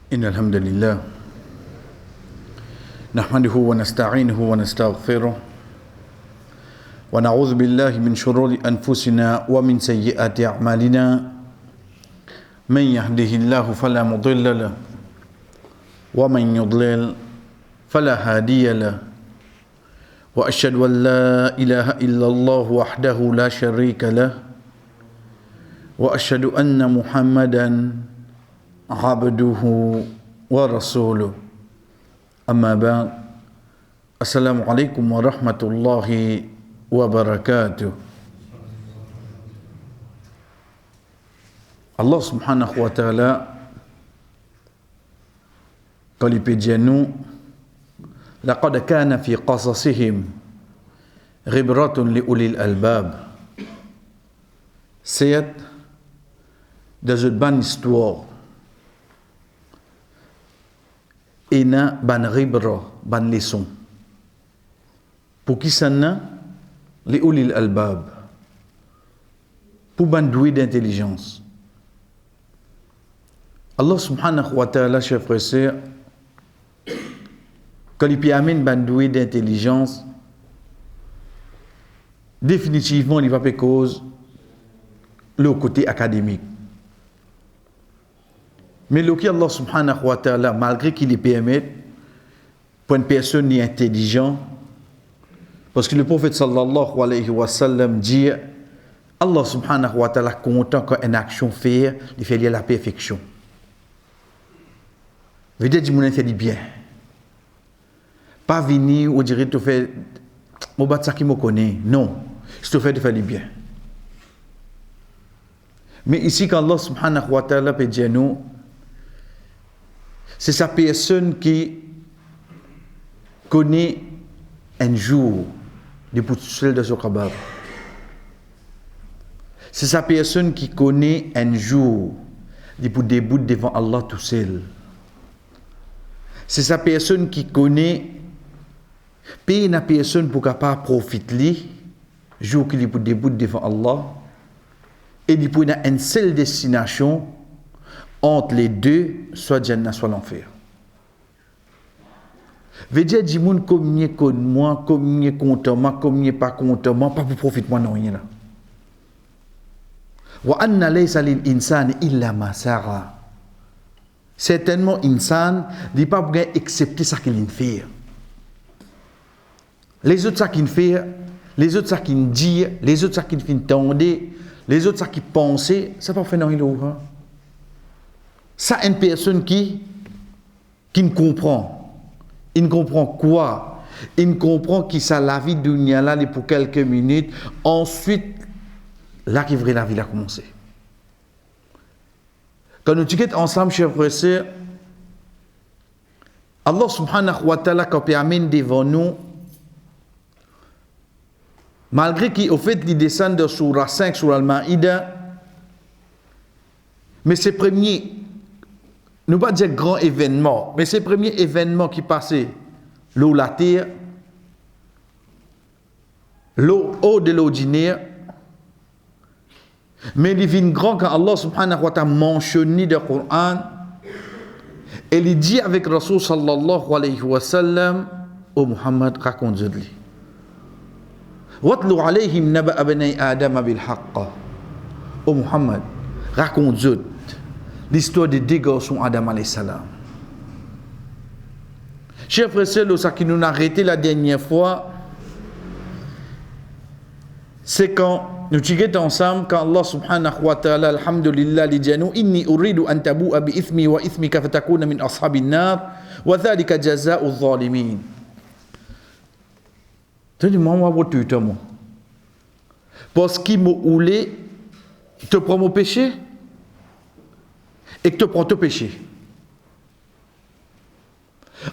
إن الحمد لله نحمده ونستعينه ونستغفره ونعوذ بالله من شرور أنفسنا ومن سيئات أعمالنا من يهده الله فلا مضل له ومن يضلل فلا هادي له وأشهد أن لا إله إلا الله وحده لا شريك له وأشهد أن محمدا عبده ورسوله أما بعد السلام عليكم ورحمة الله وبركاته. Allah subhanahu wa ta'ala quand il peut dire nous لقد كان في قصصهم عبرة لأولي الألباب. C'est dans une bonne histoire et na ban ribra ban leçon pour qui ça na les ulil albab pour ban doué d'intelligence. Allah subhanahu wa ta'ala, chers frères et sœurs, quand il peut amener ban doué d'intelligence, définitivement il va pas cause le côté académique. Mais le qui Allah subhanahu wa ta'ala, malgré qu'il les permette, pour une personne intelligente, parce que le prophète sallallahu alayhi wa sallam dit, Allah subhanahu wa ta'ala content quand une action fait, il fait lier la perfection. Veut dire, il fait du bien. Pas venir ou dire, tu fais, mon bat ça qui me connaît. Non, je te fais de faire du bien. Mais ici, quand Allah subhanahu wa ta'ala peut dire nous, c'est sa personne qui connaît un jour de pour seul de son cabab. C'est sa personne qui connaît un jour de pour début devant Allah tout seul. C'est sa personne qui connaît payer une personne pour capable profiter jour qu'il est pour début devant Allah et il pour une seule destination entre les deux, soit Jannah, soit l'enfer. Veut dire, dis moun comme n'y est moi, comme n'y est content moi, comme n'y est pas content moi, pas pour profiter moi non rien là. Wa anna laysa lil insani illa ma sa'a. Certainement insan dit pas pour accepter ça qu'il fait. Les autres ça qu'il fait, les autres ça qu'il dit, les autres ça qu'il fait entendre, les autres ça qu'il pense, ça pas fait non il ouvre. Ça, une personne qui ne comprend. Il ne comprend quoi? Il ne comprend qui ça la vie dunya là pour quelques minutes. Ensuite, là qui vraie la vie a commencé. Quand nous discutons ensemble, chers frères et sœurs, Allah subhanahu wa ta'ala quand il amène devant nous, malgré qu'il au fait il descend de Surah 5 sur Al-Ma'ida, mais c'est premier. Nous pas dire grand événement, mais c'est le premier événement qui passait l'eau la terre, l'eau haut de l'ordinaire, mais il vient grand quand Allah subhanahu wa ta'ala mentionné dans le Coran, et il dit avec Rasul sallallahu alayhi wa sallam, ô Muhammad, raconte-lui. Watlu alayhim naba abnai Adam bil haqqa. Ô Muhammad, raconte-lui l'histoire des deux garçons Adam alayhi salam. Chers frères et sœurs, ça qui nous a arrêté la dernière fois, c'est quand nous étions ensemble, quand Allah subhanahu wa ta'ala, alhamdulillah, li dit nous, inni uridu an tabu'a bi ithmi wa ithmika fatakuna min ashabin nar, wa dhalika jaza'u zalimin. Tenez-moi, moi, moi. Parce qu'il m'a oulé, te prend mon péché, et que tu prends ton péché.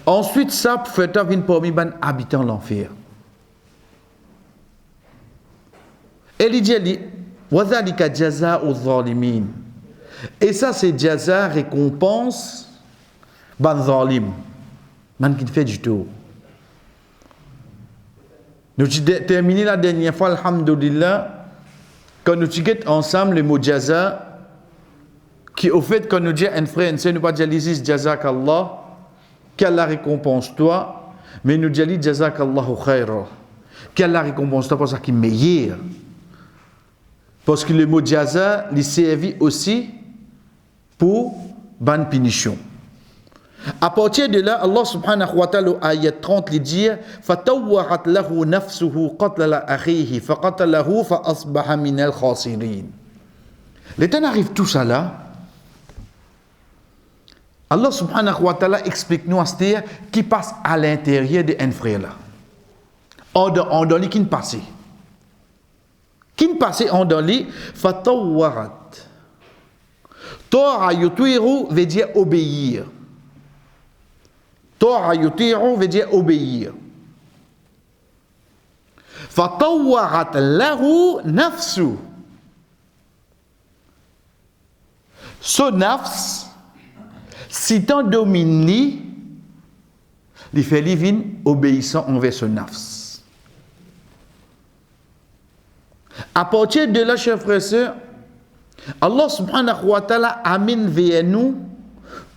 Ensuite, ça pour faire venir parmi les habitants de l'enfer. Et il dit, وَذَلِكَ جَزَاءُ الظَّالِمِينَ. Et ça, c'est jaza, récompense, ban zalim. Man qui fait du tout. Nous avons terminé la dernière fois, alhamdulillah, quand nous avons ensemble le mot jaza, qui au fait quand nous dit un frère, nous ne pas dire l'Isis Jazakallah, qu'Allah récompense toi, mais nous dit Jazakallahu khaira, qu'Allah récompense toi pour ça qui est meilleur. Parce que le mot jaza, il servi aussi pour bonne punition. À partir de là, Allah subhanahu wa ta'ala, ayat 30, il dit فَتَوَّعَتْ لَهُ نَفْسُهُ قَتْلَ أَخِيهِ فَقَتَلَهُ فَأَصْبَحَ مِنَ الْخَاسِرِينَ. Le temps arrive tout ça là. Allah subhanahu wa ta'ala explique nous à ce qui passe à l'intérieur d'un frère là. En dans lui qui ne passe. Qui ne passe en dans lui, فَتَوَّعَتْ. Torah yutiru veut dire obéir. Torah yutiru veut dire obéir. فَطَوَّعَتْ لَهُ نَفْسُ. Ce nafs, si t'en domine lui, il fait livin obéissant envers ce nafs. À partir de là, chers frères et sœurs, Allah subhanahu wa ta'ala amène vers nous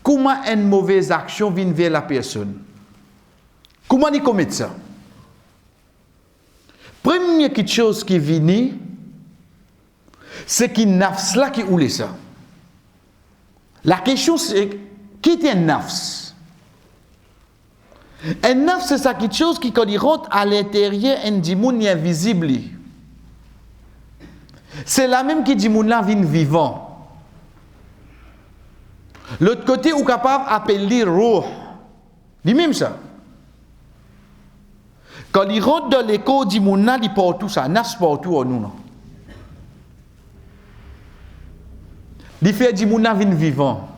comment une mauvaise action vient vers la personne. Comment il commet ça? Première chose qui vient, c'est qu'il nafs là qui oule ça. La question c'est, qui est un nafs? Un nafs c'est ça quelque chose qui quand il rentre à l'intérieur, un dimoun invisible. C'est la même qui dit moun là vient vivant. L'autre côté ou capable d'appeler roh. Dit même ça. Quand il rentre dans l'écho, dit moun là, il porte tout ça, nafs partout en nous. Il fait dit moun là vient vivant.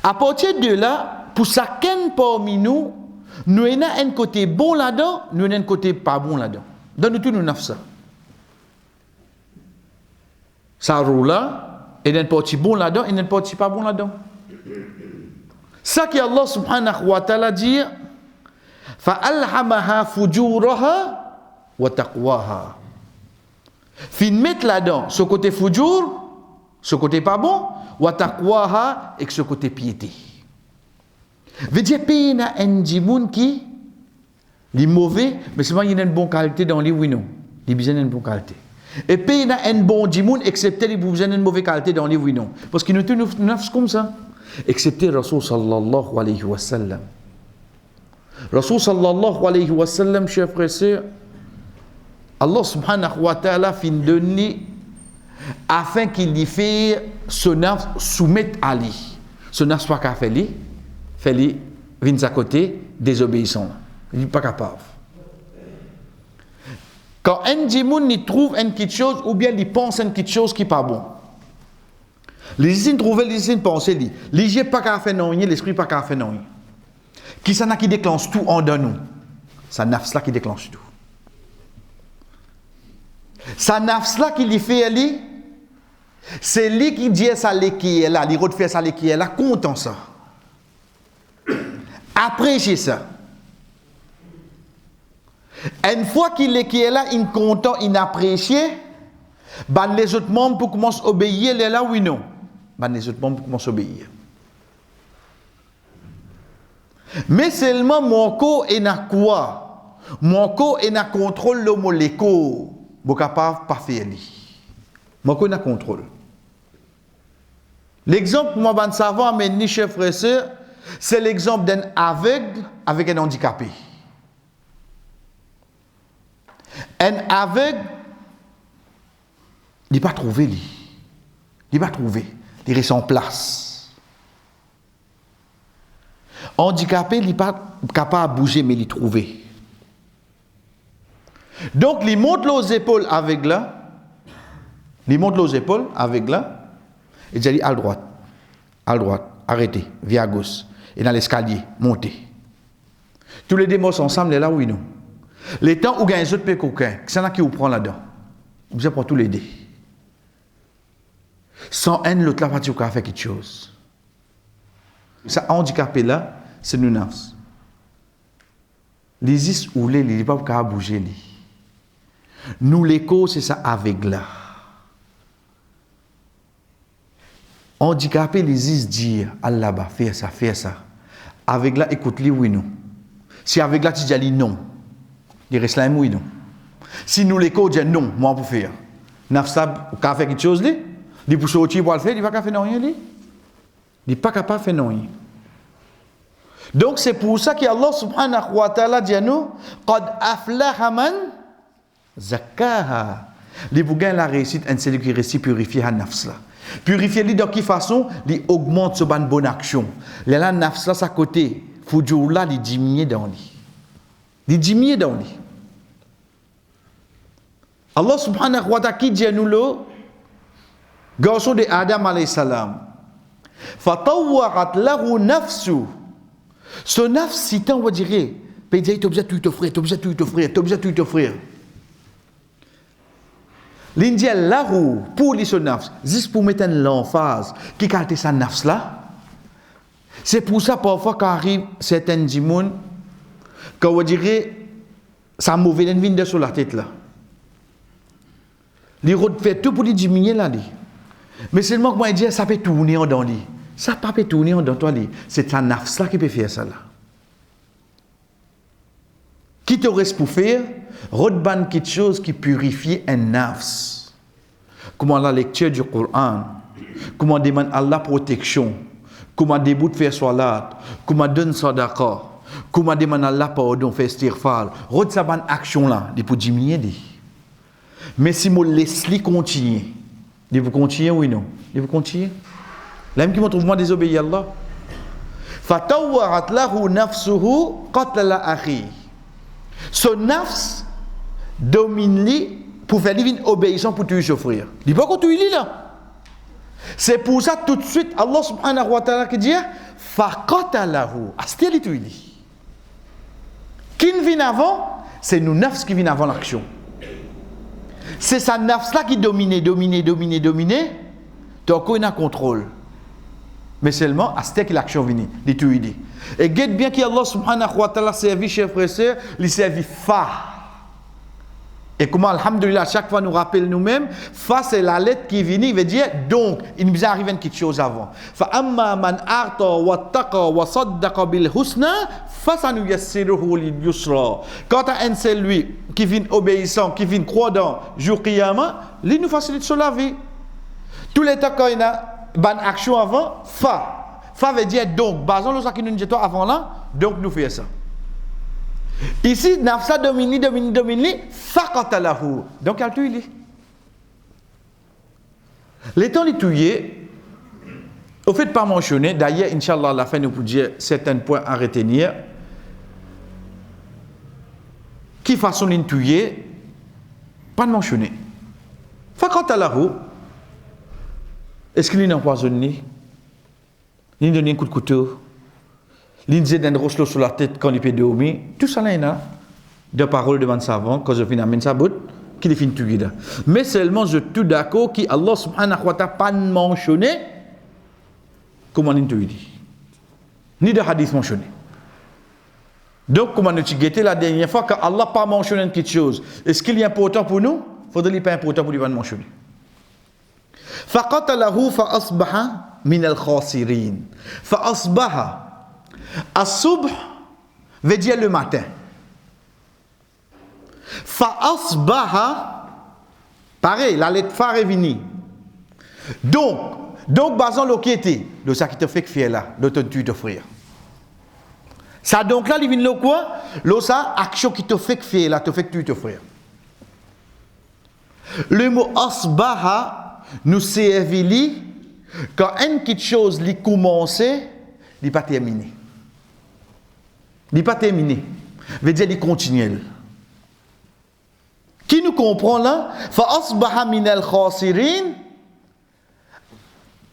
À partir de là, pour chacun parmi nous, nous avons un côté bon là-dedans, nous avons un côté pas bon là-dedans. Dans nous tous nous avons ça. Ça roule là, et il y a un parti bon là-dedans, et il y a un parti pas bon là-dedans. Ça qui Allah subhanahu wa ta'ala dit, فَأَلْحَمَهَا فُجُورَهَا وَتَقْوَاهَا. Fin mettre là-dedans ce côté fujur, ce côté pas bon, وَتَقْوَاهَا, et ce côté piété. Veut dire, il y a un djimoun qui est mauvais, mais seulement il y a une bonne qualité dans les oui non. Il y a besoin d'une bonne qualité. Et puis il y a un bon djimoun, excepté il y a besoin d'une mauvaise qualité dans les oui non. Parce qu'il nous nafs comme ça. Excepté Rasul sallallahu alayhi wa sallam. Rasul sallallahu alayhi wa sallam, chers frères et sœurs, Allah subhanahu wa ta'ala fin donné afin qu'il y fait ce nafs soumettre à lui. Ce nafs pas qu'à faire lui. Fait-il vient à côté désobéissant. Il n'est pas capable. Quand un djimoun il trouve une petite chose ou bien il pense une petite chose qui n'est pas bon. Les gens trouvent, les gens pensent, les gens pas qu'à faire non, l'esprit pas qu'à faire non. Qui ça n'a qui déclenche tout en nous? Ça nafs là qui déclenche tout. Ça nafs là qui lui fait lui, c'est lui qui dit ça qui est là, il refait ça qui est là, content ça. Appréciez ça. Une fois qu'il est là, il est content, il apprécie, ben les autres membres pour commencer à obéir, il est là oui non. Ben les autres membres pour commencer à obéir. Mais seulement mon corps est na quoi? Mon corps est na contrôle le molécule. Vous capable pas faire lui. Mon corps na contrôle. L'exemple moi ben savant mais ni chef frère sœur, c'est l'exemple d'un aveugle avec un handicapé. Un aveugle, il n'est pas trouvé, lui. Il n'est pas trouvé. Il reste en place. Handicapé, il n'est pas capable de bouger, mais il est trouvé. Donc, il monte les épaules avec là. Il monte les épaules avec là. Et il dit à droite, arrêtez, viens à gauche. Et dans l'escalier, montez. Tous les démons ensemble, là, oui, non. Les temps où il y a un autre pécoquin, c'est là qui vous prend là-dedans. Vous avez tous les dés. Sans haine, l'autre là, parti, vous faire quelque chose. Ça handicapé là, c'est nous nafs. Les is ou les, il n'est pas capable de bouger. Nous, l'écho, c'est ça avec là. Handicapé, les dire, Allah, bah, fais ça, fais ça. Avec là, écoute-les, oui, non. Si avec là, tu dis non, il reste là, oui, non. Si nous les codes, non, moi, pour faire. Nafsa, on fait quelque chose, il pour sortir pour le faire, il va pas faire rien, il n'est pas capable de faire rien. Donc, c'est pour ça qu'Allah subhanahu wa ta'ala dit à nous, Qad aflaha man zakkaha. Les bougains la réussite, c'est celui qui réussit purifier la nafs là. Purifier lui de quelle façon? Il augmente ce bonne action. La nafs là, sa côté, fujur là, il diminue dans lui. Il diminue dans lui. Allah subhanahu wa ta'ala qui dit à nous le garçon de Adam alayhi salam. Fatawwarat lahu nafsu. Ce nafs, si tant on va dire, tu es obligé de t'offrir, tu es obligé de t'offrir, tu es obligé de t'offrir. L'Indien lahu pour les ce nafs, juste pour mettre l'emphase qui calte sa nafs là. C'est pour ça parfois quand arrive certaines djimoun, quand on dirait ça mauvais vient sur la tête là. Les routes fait tout pour les diminuer là. Mais seulement que moi je dis ça peut tourner en dans lui. Ça ne peut pas tourner en dans toi. C'est ta nafs là qui peut faire ça là. Qui te reste pour faire? Redban quelque chose qui purifie un nafs. Comment la lecture du Coran, comment demande Allah protection, comment début de faire salat, comment donne sadaqa, comment demande Allah pardon, faire istighfar. Rod sa ban action là, il peut diminuer. Mais si moi laisse-les continuer, il peut continuer oui non? Il peut continuer. L'homme qui me trouve moi désobéir à Allah. Fatawwarat lahu nafsuhu qatla akhi. Ce nafs domine-lui pour faire une obéissance pour tuer souffrir. Il n'est pas qu'on tue là. C'est pour ça tout de suite Allah subhanahu wa ta'ala qui dit faqatalahu. Astel il tue. Qui vient avant? C'est nous nafs qui vient avant l'action. C'est sa nafs là qui domine. Donc il a contrôle. Mais seulement astel que l'action vient, il tue. Et guette bien qu'Allah subhanahu wa ta'ala servi, chers frères et sœurs, il servi fa. Et comment, alhamdulillah, chaque fois nous rappelle nous-mêmes, fa c'est la lettre qui vient, il veut dire donc, il nous arrive quelque chose avant. Fa amma man arta wa taqa wa saddaqa bil husna, fa sanuyassiruhu lil yusra. Quant à un c'est lui qui vient obéissant, qui vient croyant, jour qiyamah, lui nous facilite sur la vie. Tous les temps quand il y a une action avant, fa. Fa veut dire donc, basons le sac qui nous dit avant là, donc nous faisons ça. Ici, nafsa domine, faqatalahu. Donc, elle tue. Les temps les tuer, au fait, pas mentionné, d'ailleurs, Inch'Allah, à la fin, nous pouvons dire certains points à retenir. Qui façon de tuer, pas de mentionner. Faqatalahu, est-ce qu'il est empoisonné? Il donne un coup de couteau. Il dit d'un roche sur la tête quand il peut dormir. Tout ça là, il y a de paroles devant savant, quand je finis à sa bout, qu'il est fini de tuer. Mais seulement, je suis tout d'accord qu'Allah subhanahu wa ta'ala pas mentionné comment il tue. Ni de hadith mentionné. Donc, comment nous avons la dernière fois qu'Allah n'a pas mentionné quelque chose, est-ce qu'il est important pour nous? Il faudrait pas important pour lui mentionner. فَقَتَلَهُ فَأَصْبَحَ مِنَ الْخَاسِرِينَ فَأَصْبَحَ As-subh veut dire le matin. Fa-asbaha, pareil, la lettre fa est venue. Donc, basant le qui était, le ça qui te fait que faire là, le tu te frère. Ça donc là, il vient le quoi? Le ça, action qui te fait que faire là, te fait que tu te frère. Le mot asbaha nous servit quand une petite chose lui commençait, il n'est pas terminé. Il n'est pas terminé. Veut dire il continue. Qui nous comprend là? Fa asbaha min al khasirin.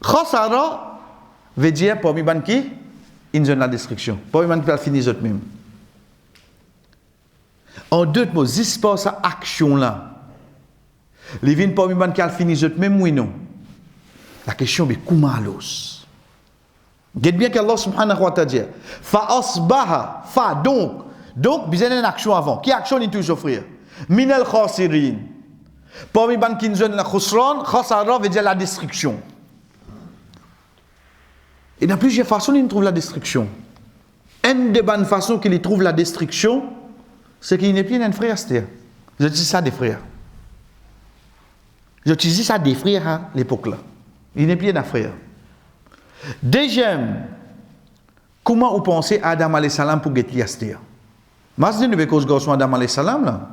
Khasara veut dire parmi ban qui in zone la destruction. Parmi ban qui va finir eux même. En deux mots, juste pas sa action là. Les vins parmi ban qui va finir eux même oui non. La question est comment alos. Dites bien qu'Allah subhanahu wa ta'ala dit fa asbaha fa donc besoin d'une action avant qui action il toujours offrir min al khasirin parmi ban qui zone la khusran khasara veut dire la destruction Et dans plusieurs façons, il trouve la destruction. Une des bonnes façons qu'il trouve la destruction, c'est qu'il n'est plus un frère. Je dis ça des frères. Je dis ça des frères à l'époque là. Il n'est plus un frère. Deuxième, comment vous pensez à Adam alayhi salam pour get liastir? Mas ne cause garçon Adam alayhi salam là.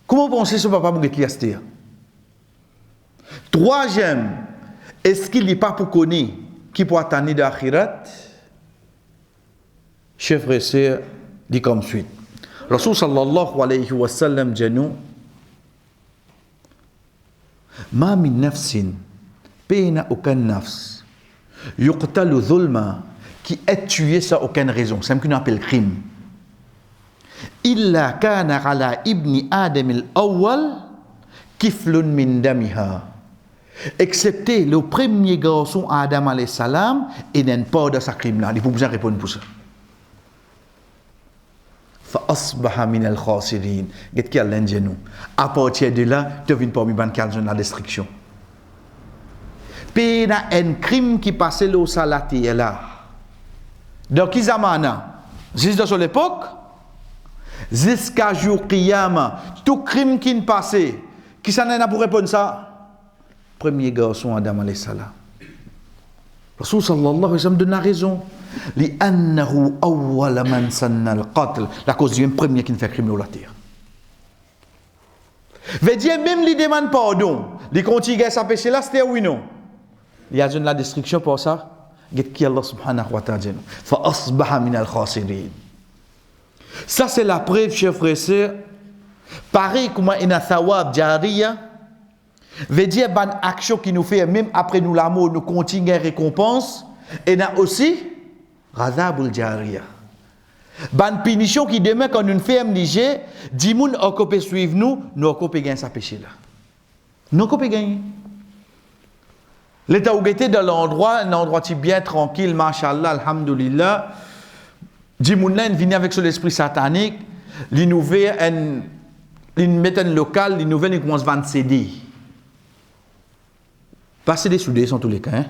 Comment vous pensez ce papa pour get liastir? Troisième, est-ce qu'il n'est pas pour connaître qui peut attendre d'akhirat? Chef frère sœur dit comme suite. Rasul sallallahu alayhi wa sallam dit nous, ma min nafsin, peina aucun nafs, yuqtalu dhulma, qui est tué sans aucune raison, c'est ce qu'on appelle crime. Illa kana ala ibni Adam al-awwal kiflun min damiha. Excepté le premier garçon Adam alayhi salam, il n'a pas de ce crime-là. Il faut bien répondre pour ça. فأصبح من الخاسرين. Qu'est-ce qu'il y a l'ingénu? À partir de là, tu viens parmi la destruction. Puis il y a un crime qui passait là au salati là. Donc, qui zamana? Jusqu'à son époque, jusqu'à jour qiyama, tout crime qui passait, qui s'en a pour répondre ça? Premier garçon Adam alayhi salam. Rasul sallallahu alayhi wa sallam donne la raison. لأنه أول من سن القتل. La cause du premier qui ne fait crime sur la terre. Veut dire même lui demande pardon. Les continue à sa péché là, c'était oui non. Il y a une la destruction pour ça. Qui Allah subhanahu wa ta'ala. فأصبح من الخاسرين. Ça c'est la preuve, chers frères et sœurs. Pareil comme il y a thawab jariya. Veut dire ban action qui nous fait même après nous l'amour, nous continue à récompense. Et il y a aussi Razabul Jariya. Ban punition qui demain quand une ferme Niger, 10 moun occupé suivre nous, nous occupé gagner sa péché là. Nous occupé gagner. L'état où était dans l'endroit, un endroit bien tranquille, machallah, alhamdulillah. 10 moun là viennent avec son esprit satanique, ils nous mettent un local, ils nous viennent commencent à vendre CD. Pas CD soudés sont tous les cas. Hein?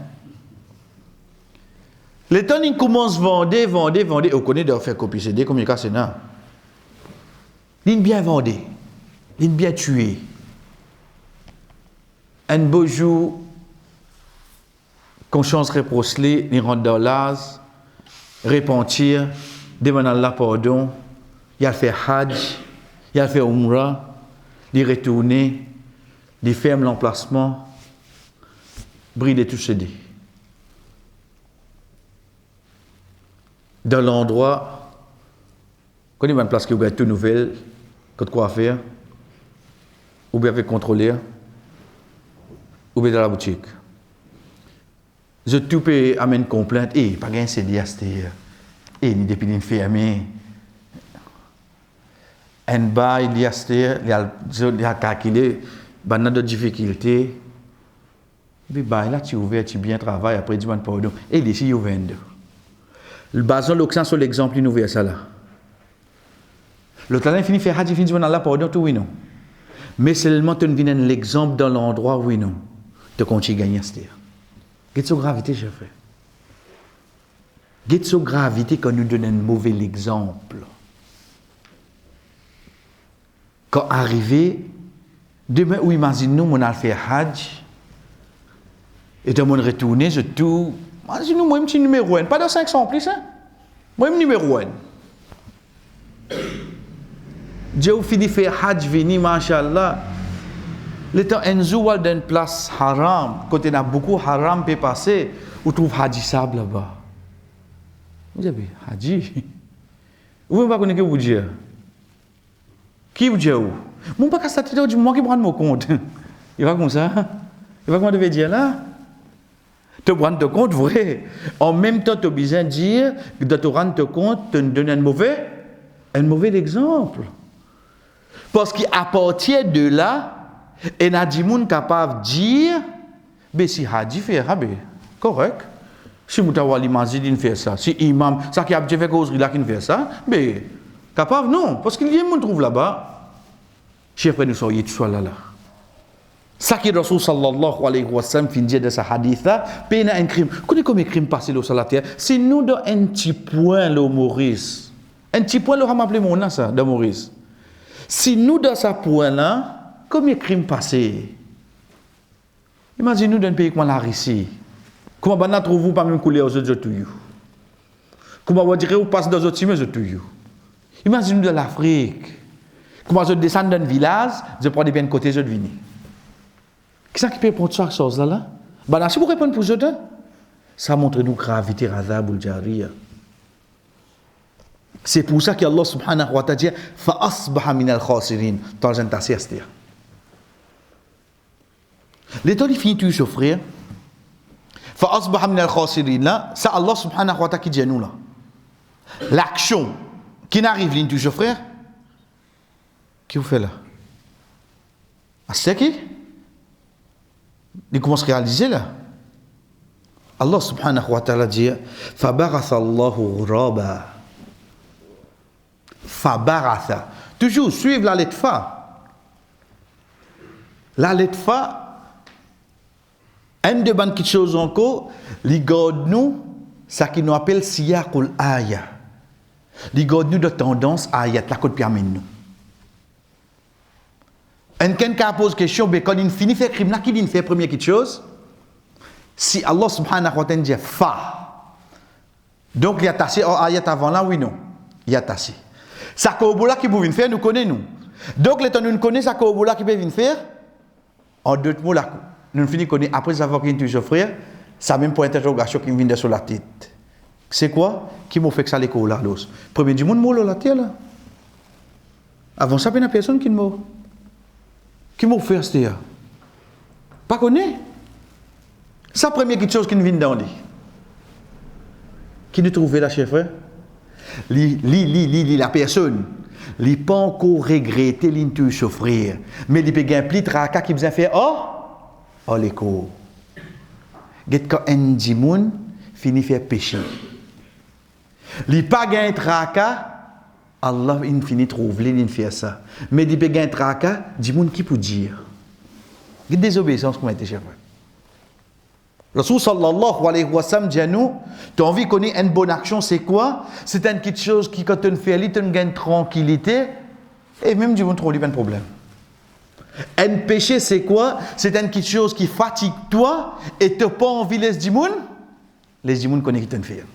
Les temps, ils commencent à vendre. On connaît de faire copier CD, combien de cas c'est là? Ils bien vendent. Ils bien tués. Un beau jour, conscience reprochée, ils rentrent dans l'as, repentir, demander Allah pardon, il a fait Hajj, il a fait Umrah, il retourner, il ferme l'emplacement, brille tout CD. Dans l'endroit, quand il y a une place qui est toute nouvelle, quand quoi faire, ou bien avec contrôler, ou bien dans la boutique. Je tout peux amener une complainte, et pas gain c'est dit à et ni depuis une fermée. Un bail il y a calculé, il y a de difficultés. Mais là tu ouvert, tu bien travailles après du man pardon. Et ici il ouvert. Le basant l'accent sur l'exemple il ouvert ça là. Le talent finit faire hadji finit dans Allah pardon tout oui non. Mais seulement tu viens l'exemple dans l'endroit oui non. Tu continues à gagner c'est. Qu'est-ce que gravité je fais? Qu'est-ce que gravité quand nous donnons un mauvais exemple? Quand arrivé demain où imagine-nous on a fait hadj et tout le monde retourné je tout imagine-nous moi petit numéro 1 pas de 500 plus hein moi numéro 1 Dieu fini faire hadj vini machallah le temps un jour dans une place haram côté n'a beaucoup haram peut passer ou trouve hadji sable là-bas vous avez hadji vous ne connaissez pas vous dire qui vous dit où mon pas qu'à s'attendre du moment qui prend mon compte il va comme ça il va comment devait dire là te rendre compte vrai en même temps tu as besoin de dire de te rendre compte te donner un mauvais exemple parce qu'à partir de là et n'a dit moun capable dire ben si hadji fait rabé correct si moutawali mazid il fait ça si imam ça qui a fait cause là qui fait ça mais capable non parce qu'il y a moun trouve là-bas chef nous soyez tu sois là Ça qui est Rasul sallallahu alayhi wa sallam fin dire de sa hadith là, peine un crime. Connais combien de crimes passés sur la terre? Si nous dans un petit point le Maurice. Un petit point le ram appelé mon nom ça de Maurice. Si nous dans ce point là, combien de crimes passés? Imaginez nous dans un pays comme la Russie. Comment on trouve pas même couler aux autres to you? Comment on dirait ou passe dans autres cimes to you? Imaginez nous dans l'Afrique. Comment je descends dans un village, je prends des biens de côté, je devine. Qui est-ce qui peut prendre chaque chose là? Ben là, si vous répondez pour eux, ça montre nous gravité razab ou jariya. C'est pour ça qu'Allah subhanahu wa ta'ala dit fa asbaha min al-khasirin dans un tassir. Les temps il finit de souffrir. Fa asbaha min al-khasirin là, ça Allah subhanahu wa ta'ala qui dit à nous là. L'action qui n'arrive pas de souffrir, qui vous fait là? C'est qui? Il commence à réaliser là. Allah subhanahu wa ta'ala dit فَبَغَثَ اللَّهُ غُرَابًا. Fabaratha. Toujours suivre la lettre Fa. La lettre Fa, une de bonnes choses encore, les garde nous, ça qui nous appelle siyaqul aya. Les garde nous de tendance ayat, la côte permet nous. Un quelqu'un pose question, ben quand il finit faire crime, là qui dit fait première chose, si Allah subhanahu wa ta'ala dit Fa, donc il y a tassé ayat avant là, oui non, il y a tassé. Ça kobola qui peut venir faire, nous connaissons nous. Donc les temps nous connaissons ça kobola qui peut venir faire. En d'autres mots là, nous finissons connaître après avoir qu'il toujours frère, ça même pour interrogation qui me vient sur la tête. C'est quoi? Qui m'a fait que ça les là l'os. Premier du monde molo la terre là. Avant ça, il n'y a personne qui m'a. Qui m'a fait ça? Pas connaît. Ça première chose qui nous vient dans lui. Qui nous trouve là, chef frère? La personne, il n'a pas encore regretté de souffrir, mais il peut gagner plus de tracas qui besoin faire les cours. Quand un dimoun finit faire pécher, il n'a pas gagné de tracas, Allah il finit trouver, il fait ça. Mais il peut gagner de tracas, dimoun qui peut dire. Il y a des désobéissances qui ont été chers. Rasul sallallahu alayhi wa sallam dit à nous, tu as envie de connaître une bonne action, c'est quoi? C'est une petite chose qui, quand tu fais, tu gagnes tranquillité, et même du monde trop, il n'y a pas de problème. Un péché, c'est quoi? C'est une petite chose qui fatigue toi, et tu n'as pas envie de les dimoun connaissent qui te fait.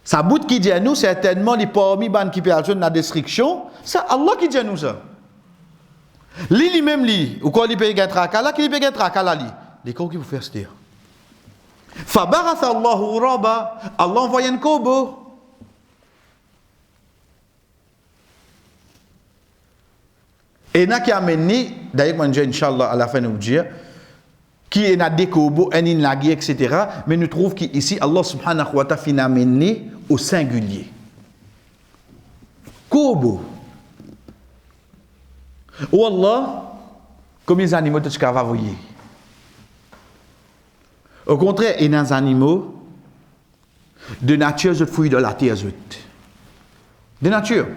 Ça bout qui dit à nous, certainement, les parmi ban qui peuvent la destruction, c'est Allah qui dit à nous ça. Lui-même, ou quand il peut gagner tracas là, qui peut gagner tracas là, les corps qui vous faire se dire. Fabaratha Allahu raba, Allah envoie un kobo. Et n'a qui amène, d'ailleurs, moi, Inch'Allah, à la fin, nous dire, qui est na des kobo, un in lagi, etc. Mais nous trouvons qu'ici, Allah subhanahu wa ta'ala finit amené au singulier. Kobo. Oh Allah, comme les animaux de ce qu'on va voir. Au contraire, il y a des animaux de nature, je fouille de la terre. De nature.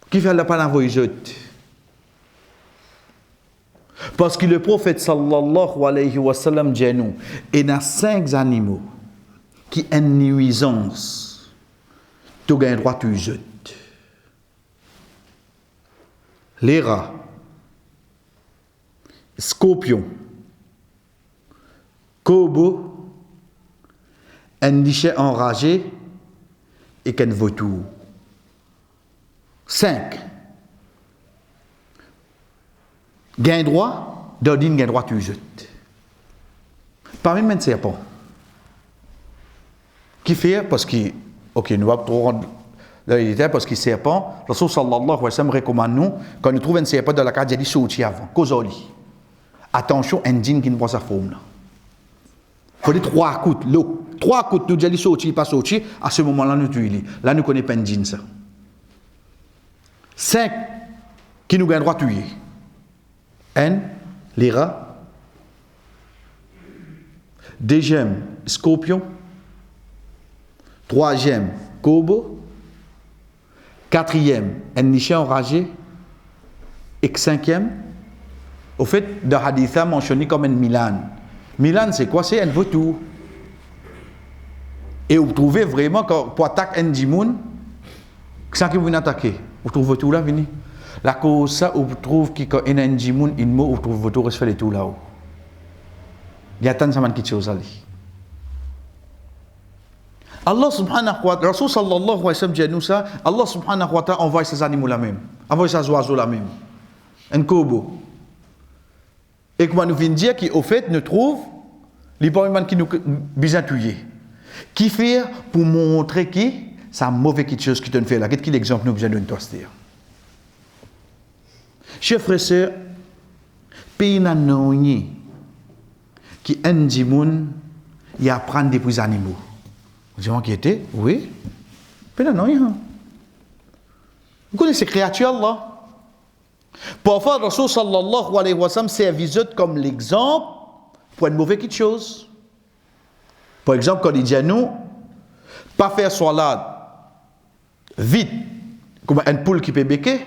Qui fait le pas d'envoyer. Parce que le prophète sallallahu alayhi wa sallam dit nous, il y a 5 animaux qui ont une nuisance. Tu as le droit de jeter. Les rats, scorpions, corbeaux, un lichet enragé et qu'un vautour. 5. Gain droit, d'ordine gain droit tu jettes. Parmi les serpents. Qui fait parce que, ok, nous allons trop rendre. Parce que serpent, le Rasul sallallahu alayhi wa sallam recommande nous, quand nous trouvons un serpent dans la carte, il dit sorti avant, causoli. Attention, un djinn qui ne voit sa forme là. Il faut dire 3 coups, l'eau. 3 coups, nous disons sorti, pas sorti, à ce moment-là, nous tuons. Là, nous ne connaissons pas un djinn ça. 5 qui nous gagnent droit de tuer. 1, les rats. 2e, scorpion. 3e, corbeau. 4e, un lichet enragé. Et cinquième, au fait, dans Haditha mentionné comme un Milan. Milan, c'est quoi? C'est un vautour. Et vous trouvez vraiment que pour attaquer un djimoun, sans qu'il vous attaquer, vous trouvez tout là, venez. La cause ça, vous trouvez qu'il y a un djimoun, une mot, vous trouvez votre reste fait tout là-haut. Il y a tant de quelque chose à dire. Allah subhanahu wa ta'ala, Rasul sallallahu alayhi wa sallam dit nous ça, Allah subhanahu wa ta'ala envoie ces animaux là même, envoie ces oiseaux là même. Un corbeau. Et comment nous vient dire qu'au fait, nous trouve les parlements qui nous besoin tuer. Qui fait pour montrer que c'est mauvais quelque chose qui te fait là. Quel est l'exemple nous besoin de nous dire? Chers frères et sœurs, pays n'a non qui un djimoun y apprend des petits animaux. Vous avez qui était? Oui. Pays n'a non. Vous connaissez ces créatures là? Parfois, Rasul sallallahu alayhi wa sallam servi comme l'exemple pour une mauvaise quelque chose. Par exemple, quand il dit à nous, pas faire salade vite, comme une poule qui peut béquer.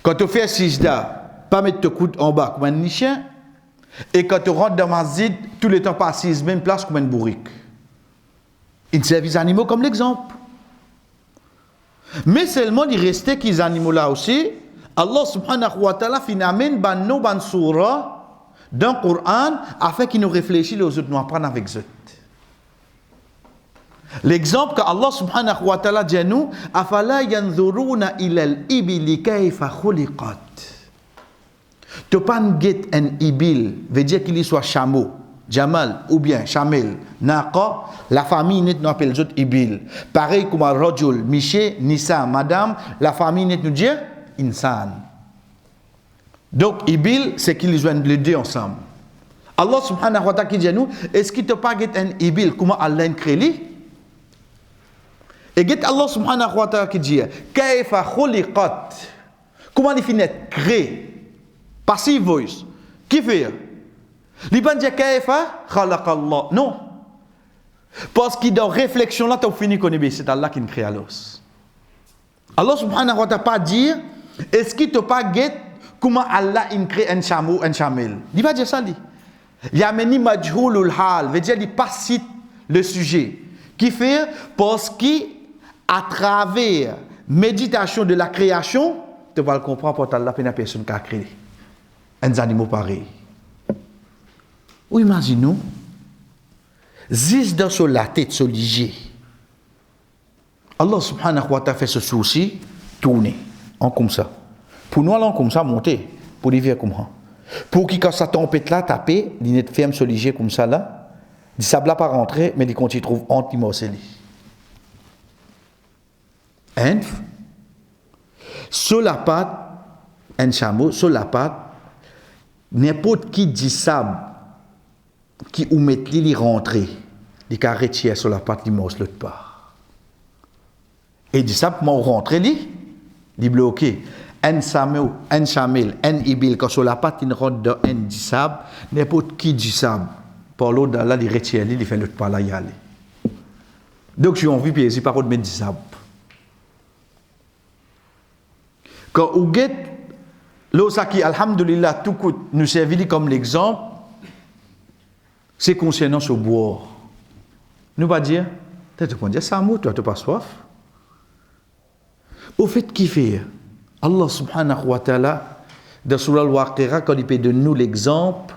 Quand tu fais sijda, pas mettre tes coudes en bas comme un nichien. Et quand tu rentres dans ma zid, tous les temps pas assise même place comme une bourrique. Il servent les animaux comme l'exemple. Mais seulement il restait qu'ils animaux là aussi. Allah subhanahu wa ta'ala finalement ban surah dans le Coran afin qu'il nous réfléchisse aux autres nous apprendre avec eux. L'exemple que Allah subhanahu wa ta'ala dit à nous, afala yanzuruna ila al-ibili kayfa khuliqat. Tu pas get un ibil, veut dire qu'il soit chameau, jamal ou bien chamel, naqa, la famille net nous appelle les autres ibil. Pareil comme rajul, miché, nisa, madame, la famille net nous dit insan. Donc, ibil, c'est qu'ils joignent les deux ensemble. Allah subhanahu wa ta'ala qui dit à nous, est-ce qu'il te pas get un ibil, comment Allah crée? Et get Allah subhanahu wa ta'ala qui dit, kayfa khuliqat. Comment il finit créé? Passive voice. Qui fait? Il ne dit kayfa khalaqallah. Non. Parce qu'il dans réflexion là, tu as fini connaître, c'est Allah qui crée l'os. Allah subhanahu wa ta'ala pas dire, est-ce qu'il te pas get comment Allah crée un chameau, un chamel? Il va dire ça, dit. Yameni majhulul hal, veut dire il pas cite le sujet. Qui fait parce qu'à travers méditation de la création, tu vas le comprendre pour Allah peine personne qui a créé un animal pareil. Ou imaginons, zis dans sur la tête, sur l'IG. Allah subhanahu wa ta'ala fait ce souci, tourner, en comme ça. Pour nous, allons comme ça, monter, pour les vivre comme ça. Pour qu'il, quand ça tempête là, taper, il est ferme sur l'IG comme ça là, il sable là pas rentrer, mais il continue trouve anti-morceli. Hein? Sur la patte, un chameau, sur la patte, n'importe qui dit sable, qui ou met li rentrer, il can retirer sur la patte, il morce l'autre part. Et dit sable, moi rentrer li, il bloqué. Un chamel, un ibil, quand sur la patte, il rentre dans un dit sable, n'importe qui dit sable. Par l'autre, là, il retire, il fait l'autre part là, y aller. Donc, j'ai envie de payer par contre, mettre du sable. Quand vous guette, l'osaki, alhamdulillah, tout coûte, nous servit comme l'exemple, c'est concernant ce boire. Nous pas dire, tu peux dire ça, moi, tu n'as pas soif. Au fait, qui fait? Allah subhanahu wa ta'ala, dans Surah Al-Waqira, quand il peut donner nous l'exemple,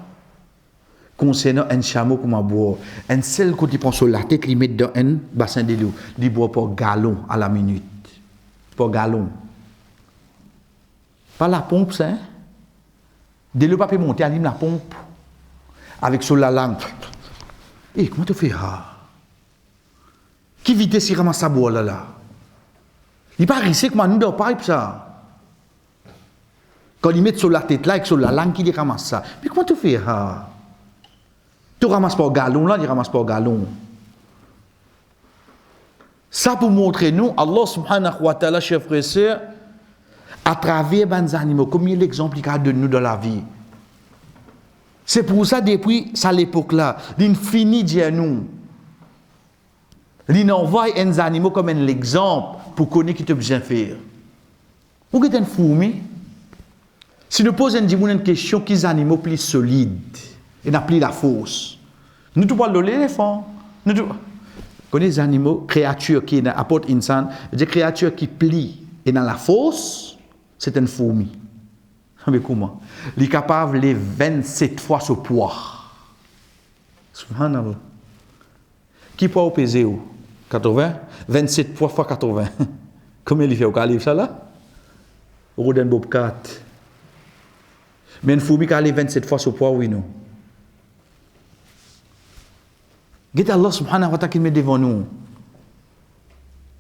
concernant un chameau comme un boire. Un seul coup, il prend sur la tête, il met dans un bassin de l'eau. Il boit pour gallon à la minute. Pour gallon. Pas la pompe, ça. Hein? De l'eau pas peut monter, allume la pompe. Avec sur la langue. Eh, comment tu fais ça? Qui vitesse il ramasse sa boire là? Il n'est pas risqué comme nous dans le pipe, ça. Quand il met sur la tête là, avec sur la langue, il ramasse ça. Mais comment tu fais ça? Tu ramasses pas au galon là, tu ramasses pas au galon. Ça pour montrer nous, Allah subhanahu wa ta'ala, chers frères et sœurs, à travers les animaux, comme il l'exemple qu'il a de nous dans la vie. C'est pour ça, depuis ça l'époque là, l'infini dit à nous, il envoie un animal comme un exemple pour connaître qui te besoin faire. Vous êtes une fourmi, Si nous posons une question, qui sont les animaux plus solides et n'a plus la fausse? Nous ne parlons de l'éléphant. Nous connaissez les animaux, créatures qui apportent insan, des créatures qui plient et dans la fosse, c'est une fourmi. Mais comment? Il est capable de 27 fois ce poids. Subhanallah. Qui peut peser où? 80? 27 poids fois 80. Combien il fait au calibre ça là? Roden Bob 4. Mais une fourmi qui a 27 fois ce poids, oui, non? Qu'est-ce Allah subhanahu wa ta'ala qui met devant nous?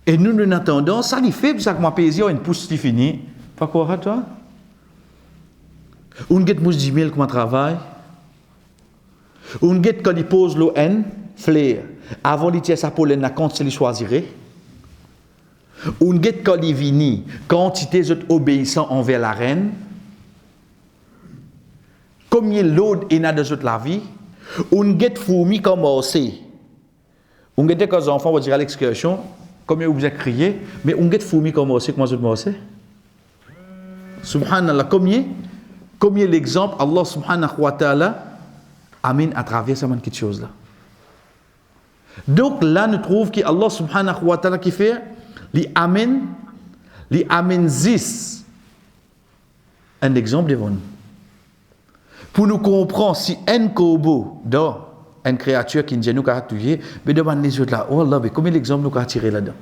Et nous, nous entendons, ça lui fait, ça que ma plaisir, une pousse qui finit. Pas quoi, à toi? On get mousse 10 000 comme travail. On get quand il pose l'eau N, flair. Avant de tirer sa pollen, la quantité il choisirait. On get quand il vini, quantité obéissant envers la reine. Combien l'eau est dans de la vie. On get fourmi commencé. On get quand les enfants vont dire à l'excursion, combien vous avez crié, mais on get fourmi commencé, comment vous commencez? Subhanallah, combien l'exemple, Allah subhanahu wa ta'ala amène à travers cette chose-là. Donc là, nous trouvons qu'Allah subhanahu wa ta'ala qui fait, il amène 10. Un exemple devant nous. Pour nous comprendre si un kobo dans une créature qui nous a tué, mais devant les autres là, oh Allah, mais combien d'exemples nous avons tiré là-dedans?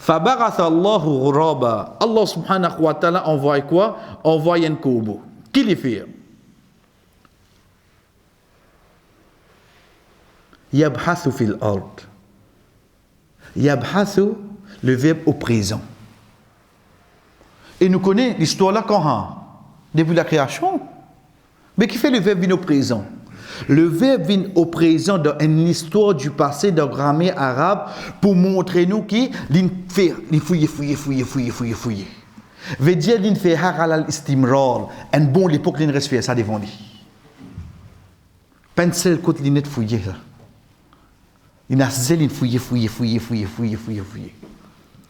فَبَعَثَ اللَّهُ غُرَابًا. Allah subhanahu wa ta'ala envoie quoi? Envoie un kobo. Qui le fait? يَبْحَثُ فِي الْأَرْضِ. يَبْحَثُ, le verbe au présent. Et nous connaissons l'histoire là quand? Depuis la création. Mais qui fait le verbe vient au présent? Le verbe vient au présent dans une histoire du passé, dans la grammaire arabe, pour montrer nous qu'il fait fouiller. Veut dire qu'il fait haral istimrar, un bon l'époque qu'il reste faire ça devant lui. Pencil côté il net fouiller là. Il a zèle fouiller.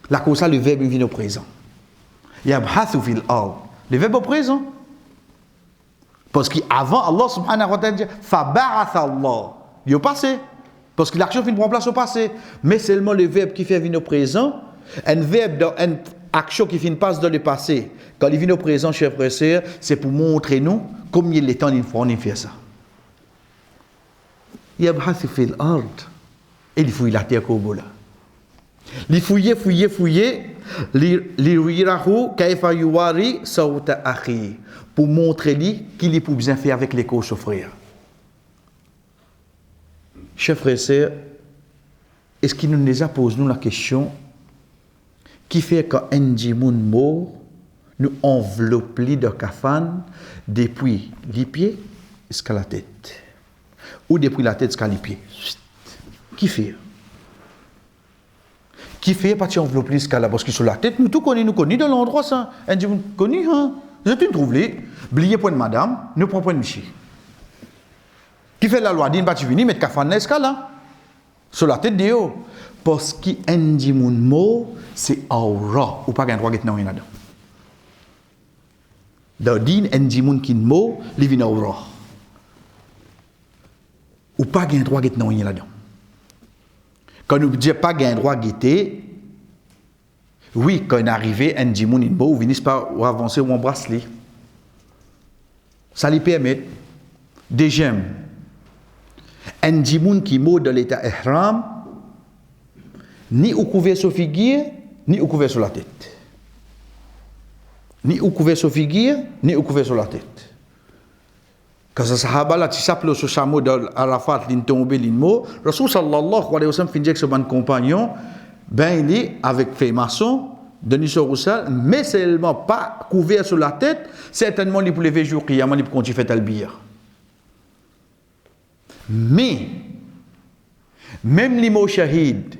Là comme ça le verbe vient au présent. Yabhathu fil ard. Le verbe au présent. Parce qu'avant, Allah subhanahu wa ta'ala dit Faba'atha Allah. Il est au passé. Parce que l'action prend place au passé. Mais seulement le verbe qui fait venir au présent, un verbe dans une action qui finit passe dans le passé. Quand il vient au présent, chers frères et sœurs, c'est pour montrer nous combien il est temps qu'on fait ça. Yabhathu fil ard. Et il fouille la terre comme là. Il fouille. Lirirahu kaifa yuwari sawta akhi. Pour montrer lui qu'il est pour bien faire avec les causes frères. Chers frères et sœurs, est-ce qu'il nous a posé la question qui fait quand un djimoun mort nous enveloppe de kafan depuis les pieds jusqu'à la tête ou depuis la tête jusqu'à les pieds? Qui fait? Qui fait partie enveloppe jusqu'à là? Parce que sur la tête, nous connaissons dans l'endroit ça. Un djimoun connu, hein? Je te trouve les, blier point de madame, nous prenons point de monsieur. Qui fait la loi d'une partie venir mettre kafan dans l'escala sur la tête de haut. Parce qu'un dit mon mot, c'est aura, ou pas qu'un droit qui est là-dedans. Dans din, un dit mon qui mot, il vient aura. Ou pas qu'un droit qui est là-dedans. Quand nous disons pas qu'un droit qui est, oui, quand on arrive, un djimoun in beau, venez pas avancer ou embrasser les. Ça lui permet déjà un djimoun qui mot dans l'état ihram, ni au couvert sur figure, ni au couvert sur la tête. Ni au couvert sur figure, ni au couvert sur la tête. Quand ça sahaba là, tu s'appelles sur chameau dans Arafat, l'in tombé l'in Rasul sallallahu alayhi wa sallam finit avec son compagnon, ben il est avec fait maçon, Denis Roussel, mais seulement pas couvert sur la tête, certainement il pour lever jour il pour continuer à faire albir. Mais, même les mots shahid,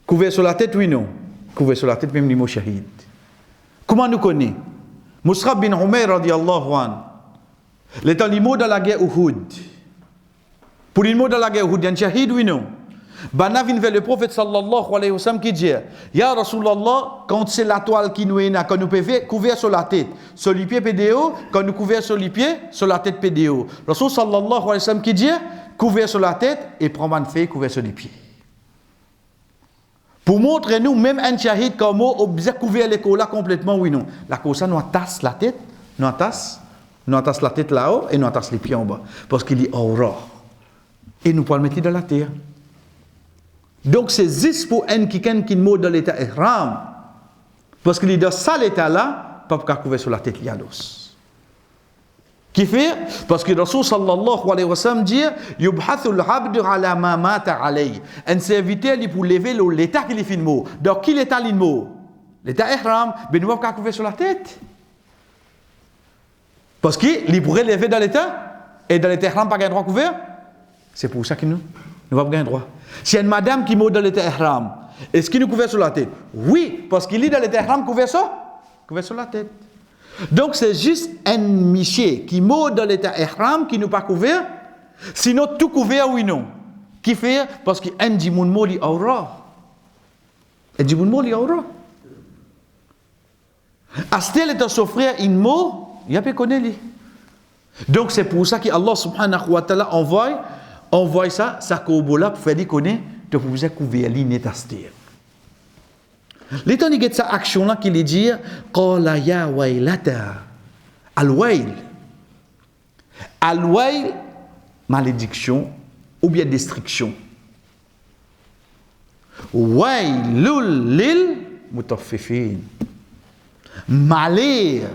couvert sur la tête, oui non, couvert sur la tête, même les mots shahid. Comment nous connaissons? Mus'ab bin Umayr radiallahu anhu, l'étant les mots dans la guerre Uhud. Pour les mots dans la guerre Uhud, il y a un shahid, oui non. Bana vient vers le prophète sallallahu alayhi wa sallam qui dit Ya Rasulallah, quand c'est la toile qui nous est là, quand nous pouvons couvrir sur la tête, sur les pieds PDO, quand nous couvrons sur les pieds, sur la tête PDO. Rasul sallallahu alayhi wa sallam qui dit couvrir sur la tête et prendre un fait couvrir sur les pieds. Pour montrer nous, même un shahid comme moi, on besoin couvrir l'école là complètement, oui non. La cause ça, nous tasse la tête, nous tasse la tête là-haut et nous tasse les pieds en bas. Parce qu'il est aura. Et nous pouvons le mettre dans la terre. Donc c'est juste pour un qui mot dans l'état ihram. Parce qu'il est dans ça l'état-là, pas pour couvrir sur la tête l'os. Qui fait? Parce que Rasul sallallahu alayhi wa sallam dit Yubhathu al-abdu ala ma mata alayhi. Un serviteur pour lever l'état qu'il est fin mot. Donc qui l'état il mot? L'état ihram, ben nous pas couvrir sur la tête. Parce qu'il pourrait lever dans l'état et dans l'état ihram pas gain droit couvert. C'est pour ça que nous pas gain droit. Si une madame qui mot dans l'état ihram, est-ce qu'il nous couvert sur la tête? Oui, parce qu'il est dans l'état ihram couvert sur la tête. Donc c'est juste un monsieur qui mot dans l'état ihram qui nous pas couvert, sinon tout couvert oui non. Qui fait? Parce qu'un dit mon mot li aura. Et dit mon mot li aura. Astel est à s'offrir une mot, il y a pas connaît lui. Donc c'est pour ça que Allah subhanahu wa ta'ala envoie ça kobola pour faire dire connaître de pour vous couvrir l'inet astir. L'étant de cette action là qu'il dit qala ya waylata al-wayl malédiction ou bien destruction. Waylul lil mutaffifin. Malheur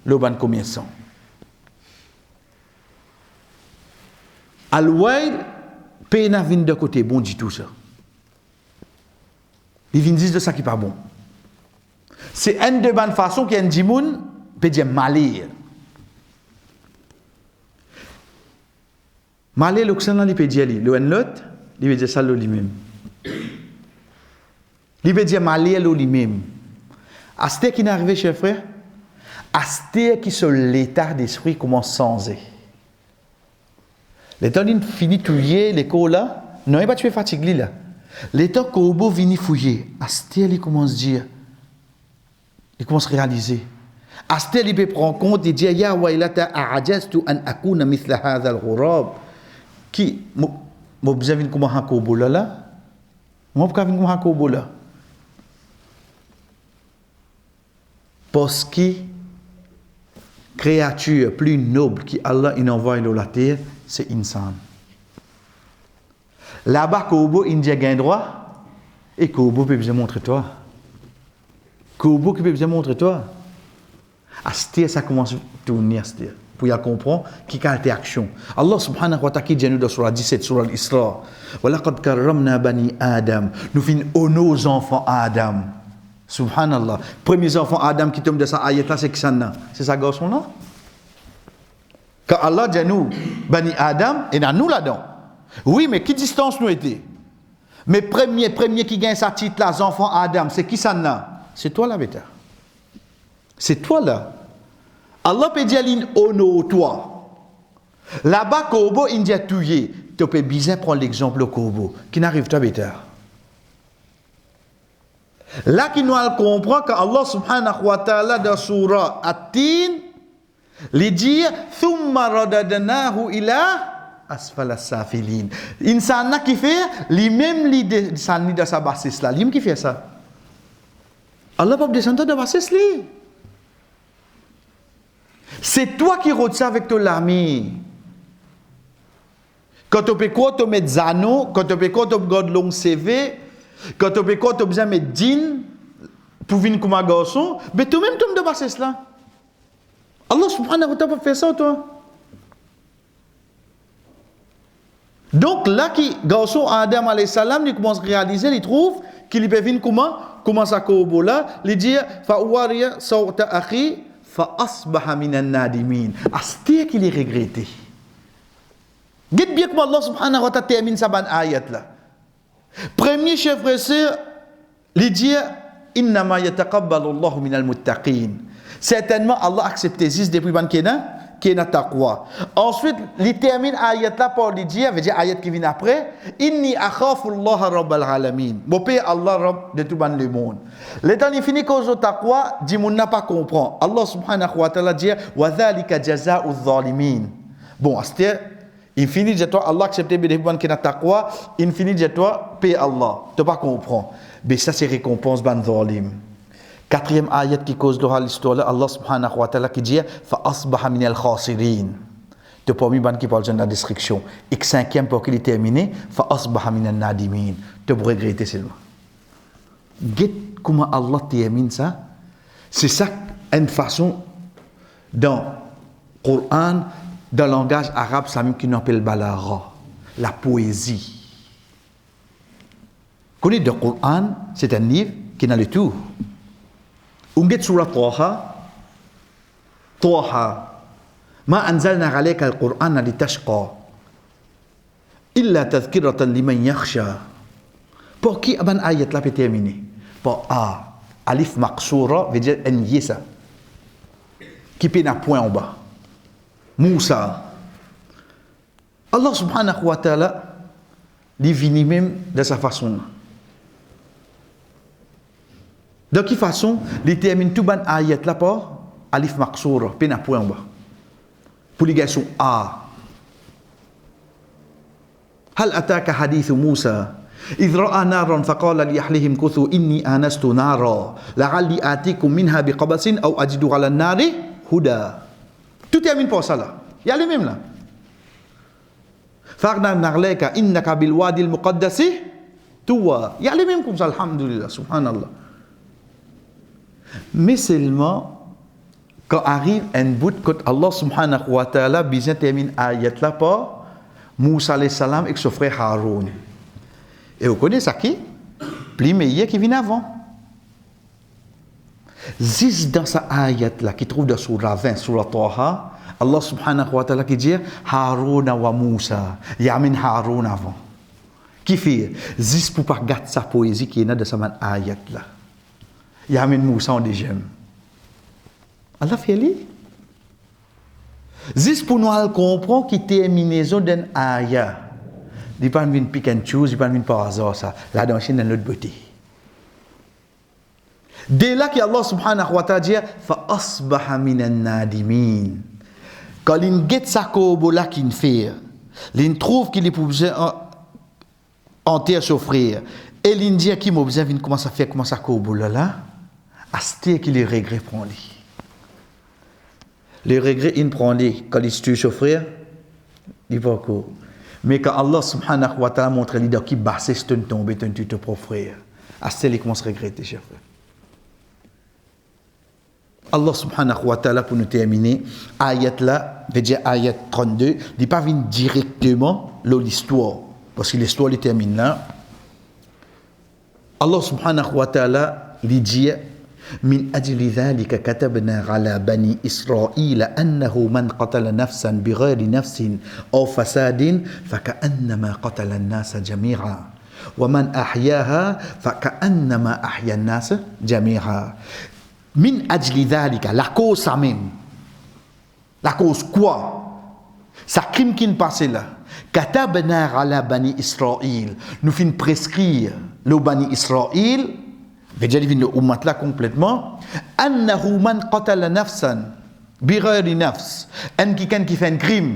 le ban commerçant. Al-wayl pena vient de côté bon dit tout ça. Il vient dire de ça qui pas bon. C'est une de bonne façon qui a un dimoun peut dire malheur. Malheur l'occident il peut dire lui, le l'autre, il veut dire ça lui-même. Il veut dire malheur lui-même. Asté qui n'est arrivé chez frère, asté qui sur l'état d'esprit commence à changer. L'état il finit touiller l'école là, non il pas tuer fatigué là. L'état Kobo vient fouiller, Astel il commence à dire, il commence à réaliser. Astel il peut prendre compte et dire ya waylata a'jaztu an akuna mithla hadha al-ghurab. Qui mo besoin vinn comment Kobo là? Mo pas vinn comment Kobo là. Parce que créature plus noble qui Allah il envoie dans la terre, c'est insan. Là-bas, Kobo, il dit gain droit, et Kobo peut bien montrer toi. Kobo peut bien montrer toi. Astir, ça commence à tourner, Astir, pour y comprendre qui a été action. Allah subhanahu wa ta'ala dit nous dans surah 17, surah l'Isra, وَلَقَدْ كَرَّمْنَا بَنِي Adam. Nous finissons nos enfants Adam. Subhanallah. Premiers enfants Adam qui tombent de sa ayat là, c'est qui ça? C'est ça garçon là? Quand Allah dit nous, Bani Adam, et nous là-dedans. Oui, mais qui distance nous était? Mais premier qui gagne sa titre là, les enfants Adam, c'est qui ça? C'est toi là, bêta. C'est toi là. Allah peut dire ono toi. Là-bas, Kobo, il dit tuer. Tu peux bien prendre l'exemple de Kobo, qui n'arrive pas bêta. Là, qui nous comprend qu'Allah subhanahu wa ta'ala dans surah At-Tin, il dit thumma radadnahu ila asfala safilin. Insana qui fait lui-même li descend dans sa bassesse là, lui-même qui fait ça. Allah pas descendre dans bassesse li. C'est toi qui rôde ça avec ton lami. Quand tu peux quoi tu mets zano, quand tu peux quoi tu garde long CV, quand tu peux quoi tu besoin mettre din pour venir comme un garçon, mais toi-même tu me dans bassesse là. Allah subhanahu wa ta'ala fait ça toi. Donc là, qui garçon Adam alayhi salam, il commence à réaliser, il trouve qu'il peut venir comment ça Kobo là, il dit fa wariya sawta akhi fa asbaha minan nadimin. Astir qu'il est regretté. Dites bien comment Allah subhanahu wa ta'ala termine sa ban ayat là. Premier chef frère, il dit innama yataqabbalu Allahu minal muttaqin. Certainement Allah accepte juste depuis ban kena qui est na taqwa. Ensuite, il termine ayat là par lui dire, veut dire ayat qui vient après, inni akhafu Allah rabbal alamin. Mon père Allah rabb de tout le monde. L'étant il finit cause taqwa, dit mon n'a pas comprend. Allah subhanahu wa ta'ala dit wa dhalika jazaa'u zalimin. Bon, c'est il finit de toi Allah accepter bénéfice qui na taqwa, il finit de toi paix Allah. Tu pas comprend. Mais ça c'est récompense ban zalim. Quatrième ayat qui cause de l'histoire là, Allah subhanahu wa ta'ala qui dit fa asbaha min al khasirin. De premier ban qui parle de la destruction. Et cinquième pour qu'il est terminé, fa asbaha min al nadimin. De regretter seulement. Get comment Allah termine ça. C'est ça une façon dans le Coran, dans le langage arabe, ça même qui nous appelle balara, la poésie. Connaît le Coran, c'est un livre qui n'a le tout. Unget surah Taha ma anzalna alayka al-Qur'ana litashqa illa tadhkiratan liman yakhsha. Pour qui aban ayat là peut terminer par a alif maqsura veut dire un yesa qui peut na point en bas Moussa. Allah subhanahu wa ta'ala il vient même de sa façon. De quelle façon, il termine tout ban ayat là par alif maqsoura, puis un point en bas. Pour les gars sont A. هل أتاك حديث موسى إذ رأى نارا فقال لأهلهم كثوا إني آنست نارا لعلي آتيكم منها بقبس أو أجد على النار هدى. Tout termine par ça là. Il y a les mêmes là. فأغنى نغليك إنك بالوادي المقدس طوى. Il y a les mêmes comme ça, alhamdulillah, subhanallah. Mais seulement, quand arrive un bout, quand Allah subhanahu wa ta'ala bien termine ayat là par Moussa alayhi salam et son frère Haroun. Et vous connaissez ça qui? Plus meilleur qui vient avant. Juste dans sa ayat là, qui trouve dans surah 20, surah Taha, Allah subhanahu wa ta'ala qui dit Haroun wa Moussa. Il y a min Haroun avant. Qui fait? Juste pour pas garder sa poésie qui est dans sa ayat là. Il y a même Moussa en deuxième. Allah fait lui. Juste pour nous comprendre qui terminaison d'un ayat. Il n'y a pas une pick and choose, il n'y a pas une par hasard ça. Là dans Chine, dans l'autre beauté. Dès là que Allah subhanahu wa ta'ala dit fa asbaha minan nadimin. Quand il get sa kobo là qu'il fait, il trouve qu'il est pour en terre souffrir. Et il dit qu'il m'a besoin de commencer à faire comment ça kobo là. Asté qu'il les regrets prend lui. Les regrets il prend lui quand il se souffrir, il va encore. Mais quand Allah subhanahu wa ta'ala montre lui qui basse c'est un tombé un tu te propre frère. Asté il commence à regretter cher frère. Allah subhanahu wa ta'ala pour nous terminer, ayat là, veut dire ayat 32, il pas vient directement l'histoire parce que l'histoire il termine là. Allah subhanahu wa ta'ala il dit من أجل ذلك كتبنا على بني إسرائيل أنه من قتل نفسا بغير نفس أو فساد فكأنما قتل الناس جميعا ومن أحياها فكأنما أحيا الناس جميعا من أجل ذلك la cause ça même la cause quoi ça crime qui ne passe là كتبنا على بني إسرائيل nous fin prescrire le bani Israël veut dire qu'il vient de ummat là complètement annahu man qatala nafsan bighayri nafs en quelqu'un qui fait un crime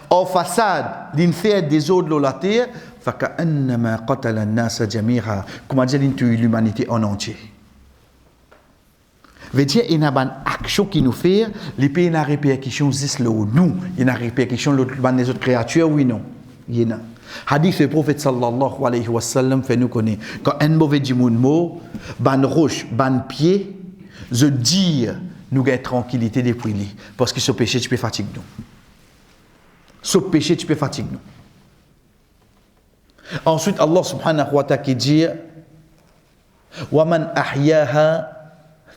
au fasad d'une fait des autres de la terre fa ka'annama qatala an-nas jami'a comment dire il tue l'humanité en entier veut dire il y a une action qui nous fait les pays n'a répercussion juste là où nous il y a une répercussion les autres créatures oui non il y en a. Hadith du prophète sallallahu alayhi wa sallam fait nous connaître quand un mauvais dit mon mot ban roche ban pied je dis nous gagne tranquillité depuis lui parce que ce péché tu peux fatiguer nous ce péché tu peux fatiguer nous ensuite Allah subhanahu wa ta'ala qui dit wa man ahyaha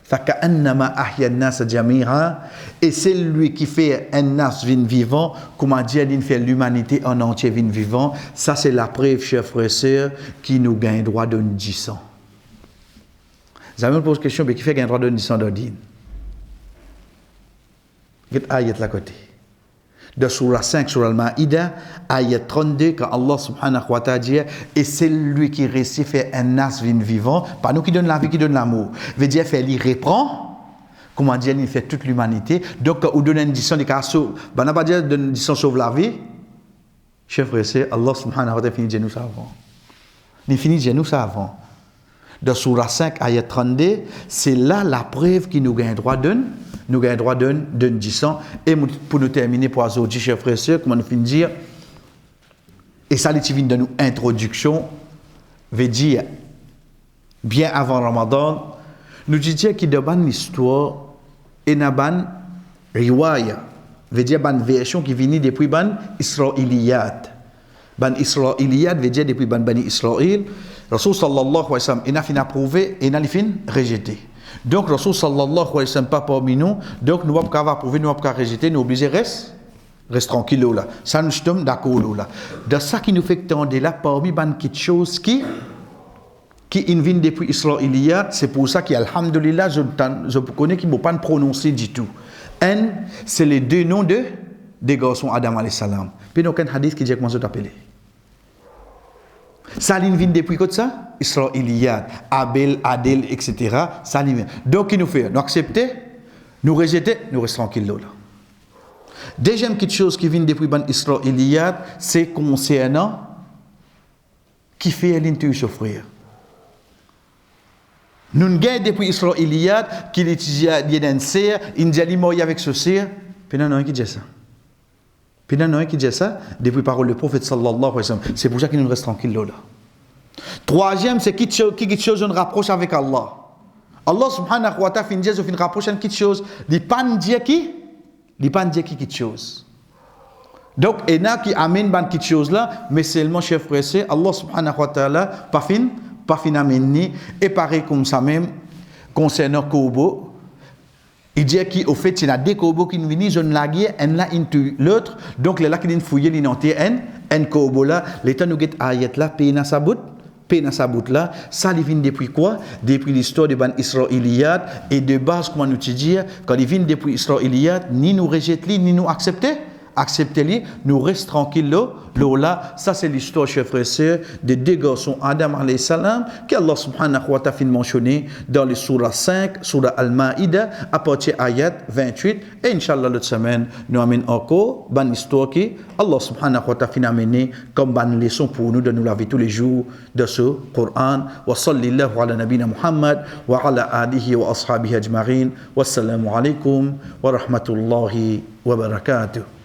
فَكَأَنَّمَا أَحْيَا النَّاسَ جَمِيعًا et c'est lui qui fait un nas vivant, comment dire, il fait l'humanité en entier vivant. Ça c'est la preuve, chers frères et sœurs, qui nous gagne droit de 10 ans. Vous avez me pose question, mais qui fait gagne droit de 10 ans d'ordine? Get ayat là côté. De surah 5, surah Al-Ma'idah, ayat 32, quand Allah subhanahu wa ta'ala dit, et c'est lui qui réussit fait un nas vivant, pas nous qui donne la vie, qui donne l'amour. Veut dire, fait, il reprend, comment dire, il fait toute l'humanité. Donc, on donne une discussion, on n'a pas dit une discussion sauve la vie. Chef frère, c'est Allah subhanahu wa ta'ala finit de nous ça avant. Il finit de nous ça avant. De surah 5, ayat 32, c'est là la preuve qui nous gagne droit de nous avons droit d'une discussion. Et pour nous terminer, pour aujourd'hui, chers frères et sœurs, comment nous finissons de dire, et ça, les de nous introduction, veut dire, bien avant Ramadan, nous disons qu'il y a une histoire et une riwaya, veut dire une version qui vient depuis ban Israéliyat. Ban Israéliyat veut dire depuis ban Bani Israël. Rasul sallallahu alayhi wa sallam, il a fini approuvé et il a fini rejeté. Donc, Rasul sallallahu alayhi wa sallam pas parmi nous, donc nous ne pouvons pas approuver, nous ne pouvons pas rejeter, nous obligés reste tranquille là. Ça nous sommes d'accord là. De ça qui nous fait que on est là parmi quelque chose qui vient depuis Israéliyat, c'est pour ça qu'alhamdulillah, je connais qu'il ne faut pas prononcer du tout. Un, c'est les deux noms des garçons Adam alayhi salam. Puis il n'y a aucun hadith qui dit comment je t'appelle. Ça vient depuis quoi ça? Israéliyat, Abel, Adel, etc. Ça vient. Donc, il nous fait, nous accepter, nous rejeter, nous restons tranquilles là. Deuxième quelque chose qui vient depuis ban Israéliyat, c'est concernant qui fait l'intuition souffrir. Nous avons depuis Israéliyat qui étudie un serre, il dit qu'il avec ce serre, puis non, qui dit ça. Puis non, qui dit ça depuis parole du prophète sallallahu alayhi wa sallam. C'est pour ça qu'il nous reste tranquille là. Troisième, c'est quelque chose on rapproche avec Allah. Allah subhanahu wa ta'ala finit de rapprocher quelque chose. Il pas dire qui quelque chose. Donc il y a qui amène quelque chose là, mais seulement chef frère c'est Allah subhanahu wa ta'ala pas fin amener et pareil comme ça même concernant Kobo. Il dit qu'au fait, il y a des corbeaux qui viennent, je ne la guerre, un là into l'autre. Donc, les là qui viennent fouiller, ils n'ont un corbeau là. L'état nous guette ayat là, paye dans sa bout là. Ça, il vient depuis quoi? Depuis l'histoire de Ban Israéliyat. Et de base, comment nous te dire, quand il vient depuis Israéliyat, ni nous rejeter, ni nous accepter-les, nous restons tranquilles là. Ça, c'est l'histoire, chers frères et sœurs, des deux garçons, Adam alayhi salam, qu'Allah subhanahu wa ta'ala mentionné dans les surah 5, surah Al-Ma'idah, à partir ayat 28. Et Inch'Allah, l'autre semaine, nous amène encore une histoire qui Allah subhanahu wa ta'ala amené comme une leçon pour nous de nous laver tous les jours de ce Coran. Wa sallallahu ala nabina Muhammad wa ala alihi wa ashabihi ajma'in. Wassalamu alaikum wa rahmatullahi wa barakatuh.